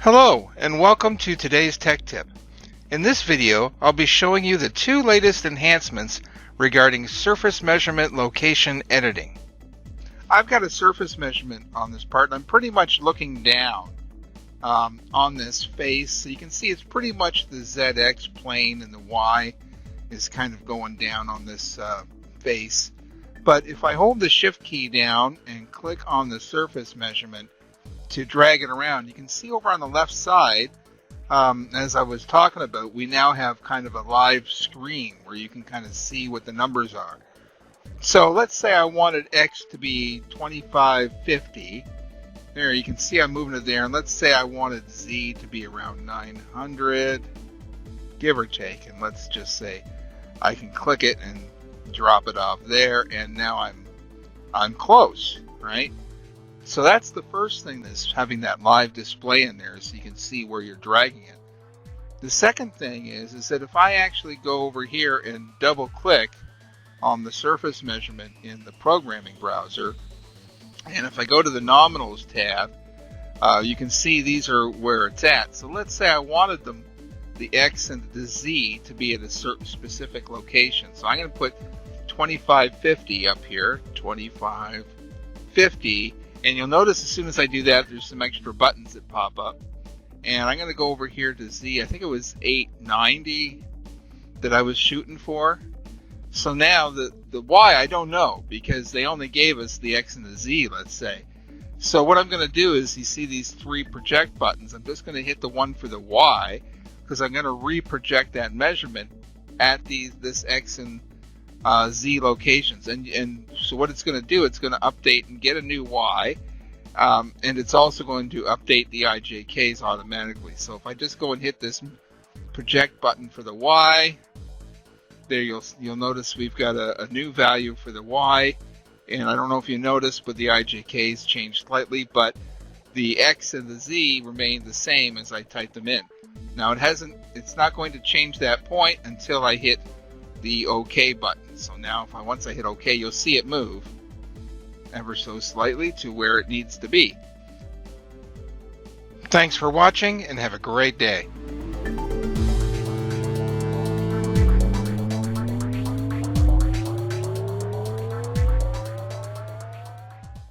Hello and welcome to today's Tech Tip. In this video, I'll be showing you the two latest enhancements regarding surface measurement location editing. I've got a surface measurement on this part and I'm pretty much looking down on this face. So you can see it's pretty much the ZX plane and the Y is kind of going down on this face. But if I hold the Shift key down and click on the surface measurement to drag it around, you can see over on the left side, as I was talking about, we now have kind of a live screen where you can kind of see what the numbers are. So let's say I wanted X to be 2550. There, you can see I'm moving it there. And let's say I wanted Z to be around 900, give or take. And let's just say I can click it and drop it off there, and now I'm close, right? So that's the first thing, is having that live display in there so you can see where you're dragging it. The second thing is that if I actually go over here and double click on the surface measurement in the programming browser, and if I go to the Nominals tab, you can see these are where it's at. So let's say I wanted the X and the Z to be at a certain specific location. So I'm going to put 2550 up here, 2550, and you'll notice as soon as I do that, there's some extra buttons that pop up. And I'm going to go over here to Z. I think it was 890 that I was shooting for. So now the Y I don't know, because they only gave us the X and the Z, let's say. So what I'm going to do is, you see these three project buttons. I'm just going to hit the one for the Y, because I'm going to reproject that measurement at this X and Z locations. And so what it's going to do, it's going to update and get a new Y, and it's also going to update the IJKs automatically. So if I just go and hit this project button for the Y, there you'll notice we've got a new value for the Y. And I don't know if you noticed, but the IJKs changed slightly, but the X and the Z remain the same as I typed them in. Now it's not going to change that point until I hit the OK button. So now once I hit OK, you'll see it move ever so slightly to where it needs to be. Thanks for watching and have a great day.